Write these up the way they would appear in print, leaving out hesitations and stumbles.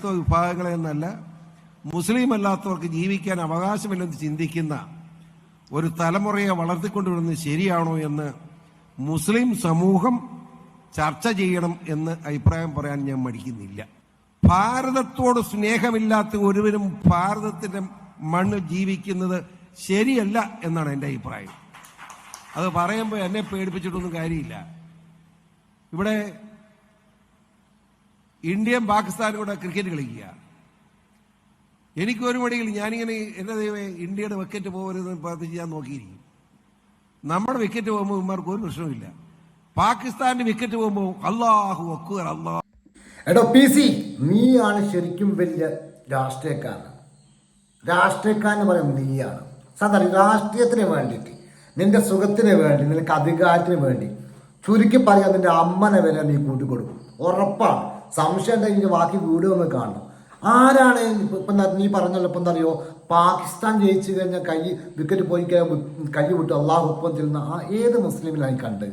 ക്രൈസ്തവ വിഭാഗങ്ങളെ എന്നല്ല, മുസ്ലിം അല്ലാത്തവർക്ക് ജീവിക്കാൻ അവകാശമില്ലെന്ന് ചിന്തിക്കുന്ന ഒരു തലമുറയെ വളർത്തിക്കൊണ്ടുവരുന്നത് ശരിയാണോ എന്ന് മുസ്ലിം സമൂഹം ചർച്ച ചെയ്യണം എന്ന് അഭിപ്രായം പറയാൻ ഞാൻ മടിക്കുന്നില്ല. ഭാരതത്തോട് സ്നേഹമില്ലാത്ത ഒരുവരും ഭാരതത്തിന്റെ മണ്ണിൽ ജീവിക്കുന്നത് ശരിയല്ല എന്നാണ് എൻ്റെ അഭിപ്രായം. അത് പറയുമ്പോൾ എന്നെ പേടിപ്പിച്ചിട്ടൊന്നും കാര്യമില്ല. ഇവിടെ ഇന്ത്യയും പാകിസ്ഥാനും കൂടെ ക്രിക്കറ്റ് കളിക്കുക. എനിക്കൊരു മടിയിൽ ഞാനിങ്ങനെ എൻ്റെ ദൈവമേ ഇന്ത്യയുടെ വിക്കറ്റ് പോകരുതെന്ന് പ്രാർത്ഥിച്ച് ഞാൻ നോക്കിയിരിക്കും. നമ്മുടെ വിക്കറ്റ് പോകുമ്പോൾ ഇവന്മാർക്ക് ഒരു പ്രശ്നമില്ല. പാകിസ്ഥാന്റെ വിക്കറ്റ് പോകുമ്പോൾ അല്ലാഹു അക്ബർ അല്ലാഹു. എടോ PC, നീയാണ് ശരിക്കും വലിയ രാഷ്ട്രീയക്കാരൻ. രാഷ്ട്രീയക്കാരന് പറയും നീയാണ്. സാധാരണ രാഷ്ട്രീയത്തിന് വേണ്ടിയിട്ട്, നിന്റെ സുഖത്തിന് വേണ്ടി, നിനക്ക് അധികാരത്തിന് വേണ്ടി, ചുരുക്കി പറയാൻ നിന്റെ അമ്മനെ വരെ നീ കൂട്ടിക്കൊടുക്കും. ഉറപ്പാണ്. സംശയം ഉണ്ടെങ്കിൽ ബാക്കി വീഡിയോ ഒന്ന് കാണണം. ആരാണ് ഇപ്പം നീ പറഞ്ഞല്ലോ, ഇപ്പം എന്താ അറിയോ, പാകിസ്ഥാൻ ജയിച്ചു കഴിഞ്ഞാൽ വിക്കറ്റ് പോയി കൈ വിട്ടു അള്ളാഹു ഒപ്പം ചെല്ലുന്ന ഏത് മുസ്ലിമിനായി കണ്ട്,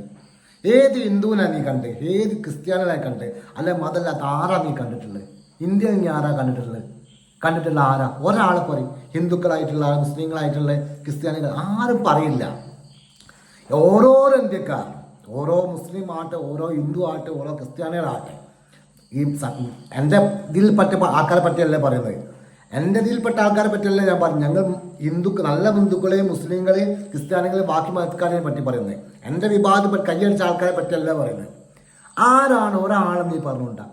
ഏത് ഹിന്ദുവിനാണ് നീ കണ്ട്, ഏത് ക്രിസ്ത്യാനിനായി കണ്ട്, അല്ലെ മതമല്ലാത്ത ആരാ നീ കണ്ടിട്ടുള്ളത്? ഇന്ത്യ നീ ആരാ കണ്ടിട്ടുള്ള ആരാ? ഒരാളെ പറയും. ഹിന്ദുക്കളായിട്ടുള്ള, മുസ്ലിങ്ങളായിട്ടുള്ള, ക്രിസ്ത്യാനികൾ ആരും പറയില്ല. ഓരോരോ ഇന്ത്യക്കാർ, ഓരോ മുസ്ലിം ആട്ടെ, ഓരോ ഹിന്ദു ആട്ടെ, ഓരോ ക്രിസ്ത്യാനികളാട്ടെ, ഈ എൻ്റെ ഇതിൽപ്പെട്ട ആൾക്കാരെ പറ്റിയല്ലേ പറയുന്നത്. എൻ്റെ ഇതിൽപ്പെട്ട ആൾക്കാരെ പറ്റിയല്ലേ ഞാൻ പറഞ്ഞു. ഞങ്ങൾ നല്ല ഹിന്ദുക്കളെയും മുസ്ലിങ്ങളെയും ക്രിസ്ത്യാനികളെയും ബാക്കി മതക്കാരെയും പറ്റി പറയുന്നത്. എൻ്റെ വിഭാഗത്തിൽ കയ്യടിച്ച ആൾക്കാരെ പറ്റിയല്ലേ പറയുന്നത്. ആരാണ് ഒരാളും നീ പറഞ്ഞുകൊണ്ടാ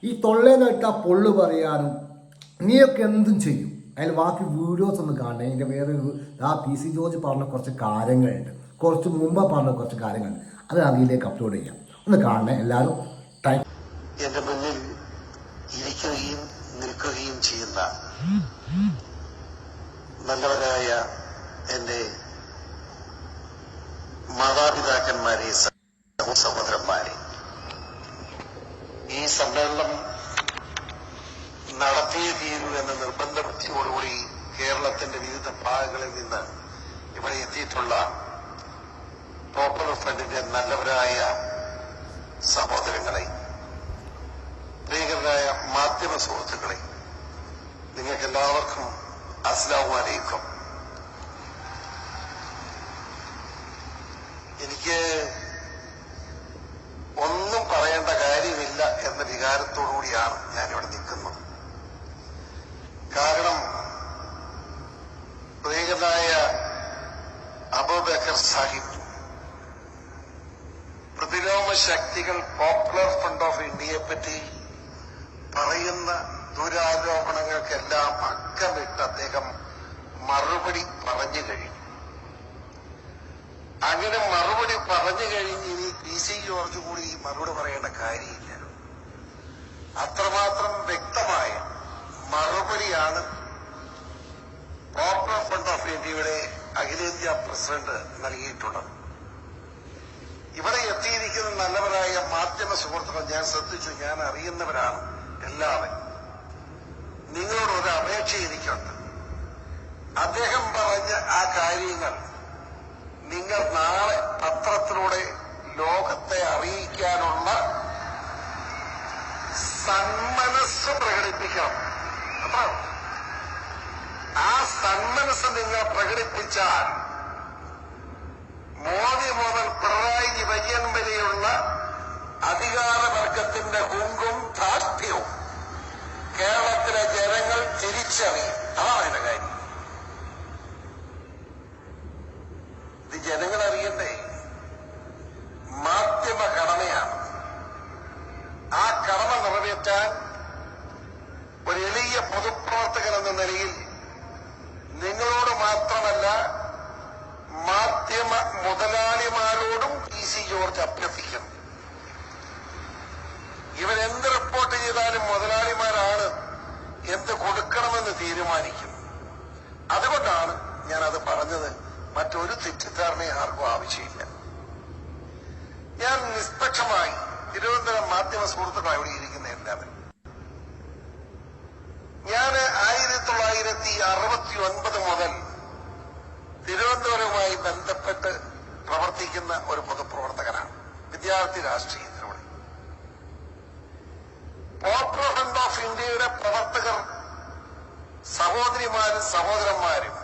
ഈ തൊള്ളേന്നിട്ട പൊള്ളു പറയാനും നീയൊക്കെ എന്തും ചെയ്യും. അതിൽ ബാക്കി വീഡിയോസ് ഒന്ന് കാണണേ. എൻ്റെ വേറൊരു PC ജോർജ് പറഞ്ഞ കുറച്ച് കാര്യങ്ങളുണ്ട്, കുറച്ച് മുമ്പ് പറഞ്ഞ കുറച്ച് കാര്യങ്ങളുണ്ട്. അത് അതിലേക്ക് അപ്ലോഡ് ചെയ്യാം. ഒന്ന് കാണണേ എല്ലാവരും. എന്റെ മുന്നിൽ ഇരിക്കുകയും നിൽക്കുകയും ചെയ്യുന്ന നല്ലവരായ എന്റെ മാതാപിതാക്കന്മാരെ, സഹോദരന്മാരെ, ഈ സമ്മേളനം നടത്തിയേ തീരൂ എന്ന നിർബന്ധ ബുദ്ധിയോടുകൂടി കേരളത്തിന്റെ വിവിധ ഭാഗങ്ങളിൽ നിന്ന് ഇവിടെ എത്തിയിട്ടുള്ള പോപ്പുലർ ഫ്രണ്ടിന്റെ നല്ലവരായ സഹോദരങ്ങളെ, പ്രിയങ്കരായ മാധ്യമ സുഹൃത്തുക്കളെ, നിങ്ങൾക്ക് എല്ലാവർക്കും അസ്സലാമു അലൈക്കും. എനിക്ക് ഒന്നും പറയേണ്ട കാര്യമില്ല എന്ന വികാരത്തോടുകൂടിയാണ് ഞാനിവിടെ നിൽക്കുന്നത്. കാരണം പ്രിയങ്കരായ അബൂബക്കർ സാഹിബ് പ്രതിലോമ ശക്തികൾ പോപ്പുലർ ഫ്രണ്ട് ഓഫ് ഇന്ത്യയെ പറ്റി പറയുന്ന ദുരാരോപണങ്ങൾക്കെല്ലാം അക്കമിട്ട് അദ്ദേഹം മറുപടി പറഞ്ഞു കഴിഞ്ഞു. അങ്ങനെ മറുപടി പറഞ്ഞു കഴിഞ്ഞ് ഇനി PC ജോർജ് കൂടി ഈ മറുപടി പറയേണ്ട കാര്യമില്ല. അത്രമാത്രം വ്യക്തമായ മറുപടിയാണ് പോപ്പുലർ ഫ്രണ്ട് ഓഫ് ഇന്ത്യയുടെ അഖിലേന്ത്യാ പ്രസിഡന്റ് നൽകിയിട്ടുള്ളത്. ഇവിടെ എത്തിയിരിക്കുന്ന നല്ലവരായ മാധ്യമ സുഹൃത്തുക്കൾ ഞാൻ ശ്രദ്ധിച്ചു, ഞാൻ അറിയുന്നവരാണ് എല്ലാവരും. നിങ്ങളോട് ഒരു അപേക്ഷ എനിക്കുണ്ട്. അദ്ദേഹം പറഞ്ഞ ആ കാര്യങ്ങൾ നിങ്ങൾ നാളെ പത്രത്തിലൂടെ ലോകത്തെ അറിയിക്കാനുള്ള സന്മനസ് പ്രകടിപ്പിക്കണം. അപ്പൊ ആ സന്മനസ് നിങ്ങൾ പ്രകടിപ്പിച്ചാൽ മോദി മുതൽ പിണറായി വിജയൻ വരെയുള്ള അധികാരവർഗത്തിന്റെ ഹുങ്കും ധാർഷ്ട്യവും കേരളത്തിലെ ജനങ്ങൾ തിരിച്ചറിയും. അതാണ് അതിന്റെ കാര്യം. ഇത് ജനങ്ങൾ അറിയണ്ടേ? മാധ്യമ കടമയാണ്. ആ കടമ നിറവേറ്റാൻ ഒരു എളിയ പൊതുപ്രവർത്തകൻ എന്ന നിലയിൽ നിങ്ങളോട് മാത്രമല്ല മാധ്യമ മുതലാളിമാരോടും PC ജോർജ് അഭ്യർത്ഥിക്കുന്നു. ഇവരെന്ത് റിപ്പോർട്ട് ചെയ്താലും മുതലാളിമാരാണ് എന്ത് കൊടുക്കണമെന്ന് തീരുമാനിക്കും. അതുകൊണ്ടാണ് ഞാനത് പറഞ്ഞത്. മറ്റൊരു തെറ്റിദ്ധാരണയും ആർക്കും ആവശ്യമില്ല. ഞാൻ നിഷ്പക്ഷമായി തിരുവനന്തപുരം മാധ്യമ സുഹൃത്തുക്കളായി ഇവിടെ ഇരിക്കുന്ന എല്ലാവരും, ഞാൻ 1969 മുതൽ തിരുവനന്തപുരവുമായി ബന്ധപ്പെട്ട് പ്രവർത്തിക്കുന്ന ഒരു പൊതുപ്രവർത്തകനാണ്. വിദ്യാർത്ഥി രാഷ്ട്രീയത്തിലൂടെ പോപ്പുലർ ഫ്രണ്ട് ഓഫ് ഇന്ത്യയുടെ സഹോദരിമാരും സഹോദരന്മാരും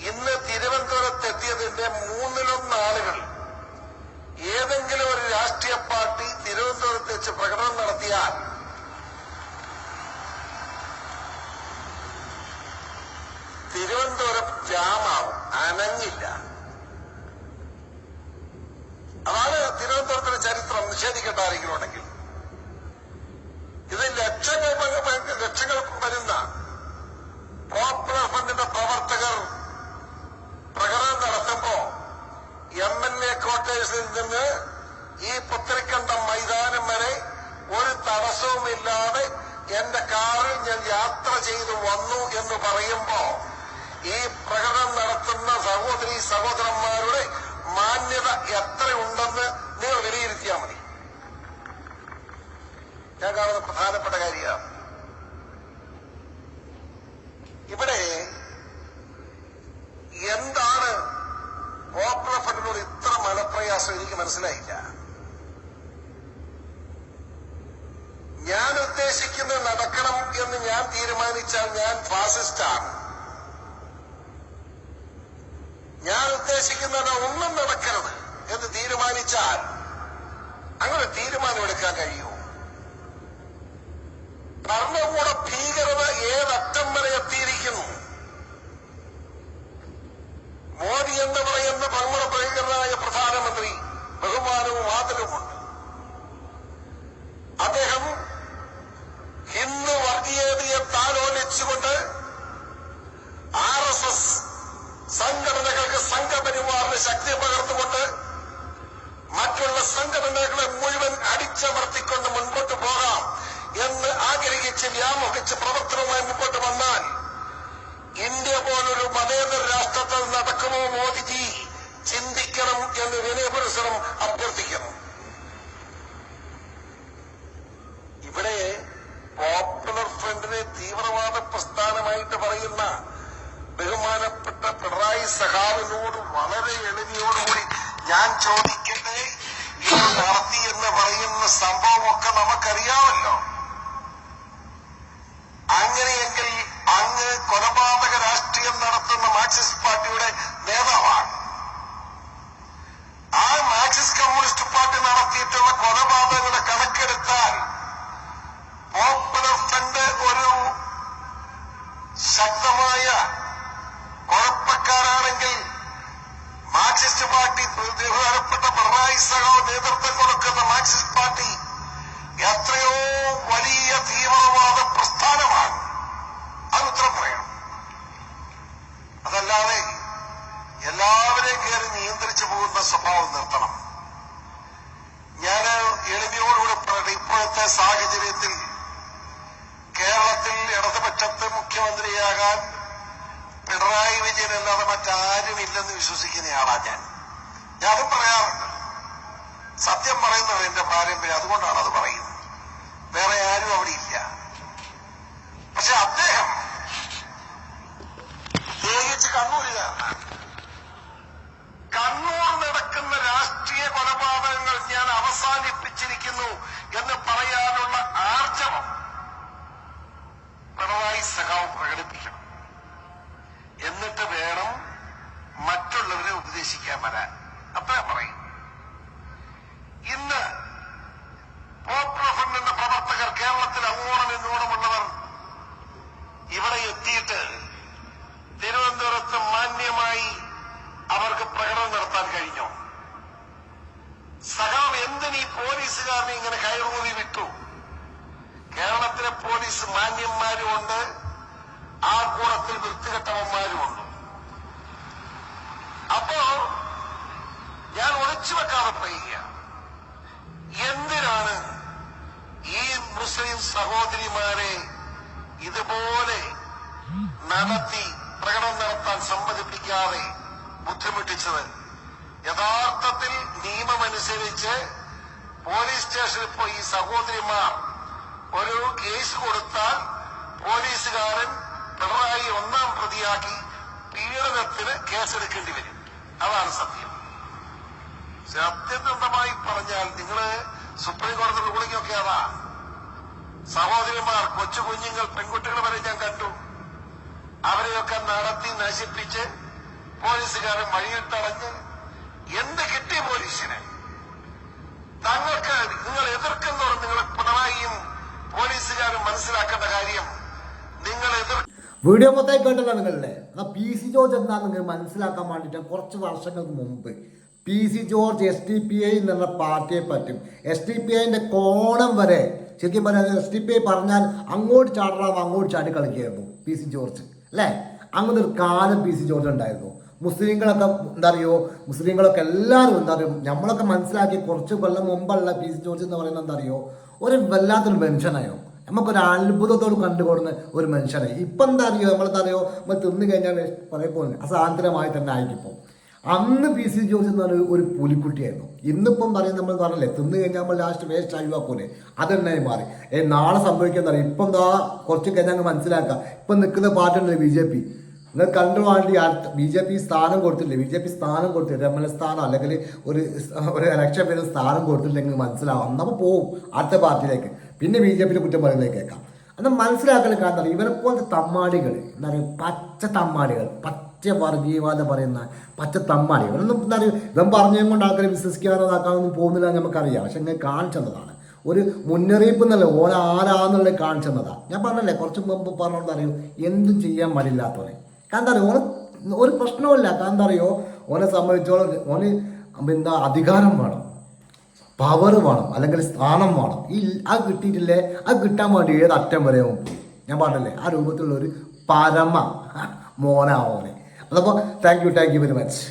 ഇന്ന് തിരുവനന്തപുരത്തെത്തിയതിന്റെ 1/3 ആളുകൾ ഏതെങ്കിലും ഒരു രാഷ്ട്രീയ പാർട്ടി തിരുവനന്തപുരത്ത് വെച്ച് പ്രകടനം നടത്തിയാൽ തിരുവനന്തപുരം ജാമാവും, അനങ്ങില്ല. അതാണ് തിരുവനന്തപുരത്തിന്റെ ചരിത്രം. നിഷേധിക്കേണ്ട ആരെങ്കിലും ഉണ്ടെങ്കിൽ ഇത് ലക്ഷങ്ങൾ വരുന്ന പോപ്പുലർ ഫ്രണ്ടിന്റെ പ്രവർത്തകർ പ്രകടനം നടത്തുമ്പോ MLA ക്വാർട്ടേഴ്സിൽ നിന്ന് ഈ പുത്തരിക്കണ്ടം മൈതാനം വരെ ഒരു തടസ്സവുമില്ലാതെ എന്റെ കാറിൽ ഞാൻ യാത്ര ചെയ്തു വന്നു എന്ന് പറയുമ്പോ ഈ പ്രകടനം നടത്തുന്ന സഹോദരി സഹോദരന്മാരുടെ മാന്യത എത്രയുണ്ടെന്ന് നിങ്ങൾ വിലയിരുത്തിയാൽ മതി. ഞാൻ കാണുന്ന പ്രധാനപ്പെട്ട കാര്യമാണ് ഇവിടെ എന്താണ് പോപ്പുലർ ഫ്രണ്ടിനോട് ഇത്ര മനപ്രയാസം എനിക്ക് മനസ്സിലായില്ല. ഞാൻ ഉദ്ദേശിക്കുന്നത് നടക്കണം എന്ന് ഞാൻ തീരുമാനിച്ചാൽ ഞാൻ ഫാസിസ്റ്റാണ്. ഞാൻ ഉദ്ദേശിക്കുന്നത് ഒന്നും നടക്കരുത് എന്ന് തീരുമാനിച്ചാൽ അങ്ങനെ തീരുമാനമെടുക്കാൻ കഴിയുമോ? ഭരണകൂട ഭീകരത ഏതറ്റം വരെ എത്തിയിരിക്കുന്നു. മോദി എന്ന് പറയുന്ന ഭരണകൂട ഭീകരനായ പ്രധാനമന്ത്രി ബഹുമാനവും ആദരവുമുണ്ട്. അദ്ദേഹം ഹിന്ദു വർഗീയതയെ താലോലിച്ചുകൊണ്ട് RSS സംഘടനകൾക്ക് സംഘപരിവാറിന് ശക്തി പകർന്നുകൊണ്ട് മറ്റുള്ള സംഘടനകളെ മുഴുവൻ അടിച്ചമർത്തിക്കൊണ്ട് മുൻപോട്ട് പോകാം എന്ന് ആഗ്രഹിച്ച് വ്യാമോഹിച്ച് പ്രവർത്തനവുമായി മുമ്പോട്ട് വന്നാൽ ഇന്ത്യ പോലൊരു മതേതര രാഷ്ട്രത്തിൽ നടക്കുമോ മോദിജി? ചിന്തിക്കണം എന്ന് വിനയപുരസരം അഭ്യർത്ഥിക്കണം. ഇവിടെ പോപ്പുലർ ഫ്രണ്ടിനെ തീവ്രവാദ പ്രസ്ഥാനമായിട്ട് പറയുന്ന ബഹുമാനപ്പെട്ട പിണറായി സഖാവിനോട് വളരെ എളിമയോടുകൂടി ഞാൻ ചോദിക്കട്ടെ, ഇത് നടത്തി എന്ന് പറയുന്ന സംഭവമൊക്കെ നമുക്കറിയാമല്ലോ. അങ്ങനെയെങ്കിൽ അങ്ങ് കൊലപാതക രാഷ്ട്രീയം നടത്തുന്ന മാർക്സിസ്റ്റ് പാർട്ടിയുടെ നേതാവാണ്. ആ മാർക്സിസ്റ്റ് കമ്മ്യൂണിസ്റ്റ് പാർട്ടി നടത്തിയിട്ടുള്ള കൊലപാതകങ്ങളുടെ കണക്കെടുത്താൽ പോപ്പുലർ ഫ്രണ്ട് ഒരു ശക്തമായ കുഴപ്പക്കാരാണെങ്കിൽ മാർക്സിസ്റ്റ് പാർട്ടി ബഹുമാനപ്പെട്ട പിണറായി സഖാവ് നേതൃത്വം കൊടുക്കുന്ന മാർക്സിസ്റ്റ് പാർട്ടി എത്രയോ വലിയ തീവ്രവാദ പ്രസ്ഥാനമാണ്. അത് ഉത്തരം പറയണം. അതല്ലാതെ എല്ലാവരെയും കയറി നിയന്ത്രിച്ചു പോകുന്ന സ്വഭാവം നിർത്തണം. ഞാൻ എളിമയോടുകൂടി പറയട്ടെ, ഇപ്പോഴത്തെ സാഹചര്യത്തിൽ കേരളത്തിൽ ഇടതുപക്ഷത്ത് മുഖ്യമന്ത്രിയാകാൻ പിണറായി വിജയൻ അല്ലാതെ മറ്റാരുമില്ലെന്ന് വിശ്വസിക്കുന്നയാളാ ഞാൻ. അതും പറയാറുണ്ട്. സത്യം പറയുന്നത് എന്റെ പാരമ്പര്യം, അതുകൊണ്ടാണ് അത് പറയുന്നത്. വേറെ ആരും അവിടെ ഇല്ല. പക്ഷെ അദ്ദേഹം പ്രത്യേകിച്ച് കണ്ണൂരുകാരനാണ്. കണ്ണൂർ നടക്കുന്ന രാഷ്ട്രീയ കൊലപാതകങ്ങൾ ഞാൻ അവസാനിപ്പിച്ചിരിക്കുന്നു എന്ന് പറയാനുള്ള ആർജവം പിണറായി സഖാവ് പ്രകടിപ്പിക്കണം. എന്നിട്ട് വേണം മറ്റുള്ളവരെ ഉപദേശിക്കാൻ വരാൻ. അത്ര പറയും. ഇന്ന് പോപ്പുലർ ഫ്രണ്ടിന്റെ പ്രവർത്തകർ കേരളത്തിൽ അങ്ങോളം ഇങ്ങോളമുള്ളവർ ഇവിടെ എത്തിയിട്ട് തിരുവനന്തപുരത്ത് മാന്യമായി അവർക്ക് പ്രകടനം നടത്താൻ കഴിഞ്ഞു. സഖാവ് എന്തിനീ പോലീസുകാരനെ ഇങ്ങനെ കയറൂതി വിട്ടു? കേരളത്തിലെ പോലീസ് മാന്യന്മാരുമുണ്ട്, ആ കൂടത്തിൽ വൃത്തികെട്ടവന്മാരുമുണ്ട്. അപ്പോ ഞാൻ ഒളിച്ചുവെക്കാതെ പറയുക, എന്തിനാണ് ഈ മുസ്ലിം സഹോദരിമാരെ ഇതുപോലെ നടത്തി പ്രകടനം നടത്താൻ സമ്മതിപ്പിക്കാതെ ബുദ്ധിമുട്ടിച്ചത്? യഥാർത്ഥത്തിൽ നിയമമനുസരിച്ച് പോലീസ് സ്റ്റേഷനിൽ പോയി ഈ സഹോദരിമാർ ഒരു കേസ് കൊടുത്താൽ പോലീസുകാരൻ പിണറായി 1-ാം പ്രതിയാക്കി പീഡനത്തിന് കേസെടുക്കേണ്ടി വരും. അതാണ് സത്യം. സത്യസന്ധമായി പറഞ്ഞാൽ നിങ്ങള് സുപ്രീം കോടതി റൂളിംഗൊക്കെ അതാ. സഹോദരിമാർ, കൊച്ചു കുഞ്ഞുങ്ങൾ, പെൺകുട്ടികൾ വരെ ഞാൻ കണ്ടു. അവരെയൊക്കെ നടത്തി നശിപ്പിച്ച് പോലീസുകാരെ വഴിയിൽ തടഞ്ഞ് എന്ത് കിട്ടി പോലീസിന്? തങ്ങൾക്ക് നിങ്ങൾ എതിർക്കുന്നവർ നിങ്ങൾ പിണറായിയും പോലീസുകാരും മനസ്സിലാക്കേണ്ട കാര്യം, നിങ്ങൾ വീഡിയോ മൊത്തമായി കേട്ടല്ലോ നിങ്ങളുടെ. എന്നാൽ PC ജോർജ് എന്താ നിങ്ങൾ മനസ്സിലാക്കാൻ വേണ്ടിയിട്ട് കുറച്ച് വർഷങ്ങൾക്ക് മുമ്പ് PC ജോർജ് SDPI എന്നുള്ള പാർട്ടിയെ പറ്റും, SDPIന്റെ കോണം വരെ ശരിക്കും പറയാൻ SDPI പറഞ്ഞാൽ അങ്ങോട്ട് ചാടണം അങ്ങോട്ട് ചാടി കളിക്കുകയായിരുന്നു PC ജോർജ് അല്ലേ? അങ്ങനെ ഒരു കാലം PC ജോർജ് ഉണ്ടായിരുന്നു. മുസ്ലിങ്ങളൊക്കെ എന്താ അറിയോ, മുസ്ലിങ്ങളൊക്കെ എല്ലാവരും എന്താ അറിയോ, നമ്മളൊക്കെ മനസ്സിലാക്കി കുറച്ച് കൊല്ലം മുമ്പുള്ള PC ജോർജ് എന്ന് പറയുന്നത് എന്താ അറിയോ, ഒരു വല്ലാത്തൊരു മനുഷ്യനായോ, നമുക്കൊരു അത്ഭുതത്തോട് കണ്ടുകൊടുന്ന ഒരു മനുഷ്യനായി. ഇപ്പം എന്താ അറിയോ, നമ്മളെന്താ അറിയോ, നമ്മൾ തിന്നു കഴിഞ്ഞാൽ പറയുമ്പോൾ അസാന്തരമായി തന്നെ ആയിരിക്കും. അന്ന് PC ജോർജ് എന്ന് പറഞ്ഞ ഒരു പുലിക്കുട്ടിയായിരുന്നു. ഇന്നിപ്പം പറയുന്നത് നമ്മൾ പറഞ്ഞില്ലേ, തിന്നു കഴിഞ്ഞാൽ നമ്മൾ ലാസ്റ്റ് വേസ്റ്റ് ഒഴിവാക്കൂലേ, അതെന്നെ മാറി. നാളെ സംഭവിക്കാൻ അറിയാം. ഇപ്പം എന്താ കുറച്ച് കഴിഞ്ഞാൽ അങ്ങ് മനസ്സിലാക്കാം. ഇപ്പം നിൽക്കുന്ന പാർട്ടിയുണ്ടല്ലോ BJP, നിങ്ങൾ കണ്ടു വേണ്ടി BJP സ്ഥാനം കൊടുത്തില്ലേ, BJP സ്ഥാനം കൊടുത്തില്ല, MLA സ്ഥാനം അല്ലെങ്കിൽ ഒരു ഇലക്ഷൻ പേര് സ്ഥാനം കൊടുത്തില്ലെങ്കിൽ മനസ്സിലാവും. അന്നപ്പോൾ പോവും അടുത്ത പാർട്ടിയിലേക്ക്, പിന്നെ BJPയുടെ കുറ്റം പറയുന്നതിലേക്ക് കേൾക്കാം. അത് മനസ്സിലാക്കൽ കാരണം ഇവരെ പോലത്തെ തമ്മാടികൾ എന്താ പറയുക, പച്ച തമ്മാടികൾ, പച്ച വർഗീയവാദം പറയുന്ന പച്ച തമ്മാടികൾ. ഒന്നും എന്താ പറയുക, ഇവൻ പറഞ്ഞതും കൊണ്ട് ആൾക്കാരെ വിശ്വസിക്കാനോ ആക്കാനൊന്നും പോകുന്നില്ല നമുക്കറിയാം. പക്ഷെ ഇങ്ങനെ കാണിച്ചതാണ് ഒരു മുന്നറിയിപ്പ് എന്നല്ല, ഓരോ ആരാന്നുള്ളത് കാണിച്ചെന്നതാണ്. ഞാൻ പറഞ്ഞല്ലേ കുറച്ച് മുമ്പ് പറഞ്ഞോണ്ട് അറിയൂ, എന്തും ചെയ്യാൻ മടിയില്ലാത്തവനെ. കാരണം അറിയോ, ഒരു പ്രശ്നമില്ല. കാരണം അറിയോ, ഓനെ സംബന്ധിച്ചോളം ഓന് എന്താ അധികാരം വേണം, പവർ വേണം, അല്ലെങ്കിൽ സ്ഥാനം വേണം. അത് കിട്ടിയിട്ടില്ലേ, അത് കിട്ടാൻ വേണ്ടി ഏത് അറ്റം വരെ പോയി. ഞാൻ പറഞ്ഞല്ലേ ആ രൂപത്തിലുള്ള ഒരു പരമ മോനാവോനെ. അതപ്പോൾ താങ്ക് യു വെരി മച്ച്.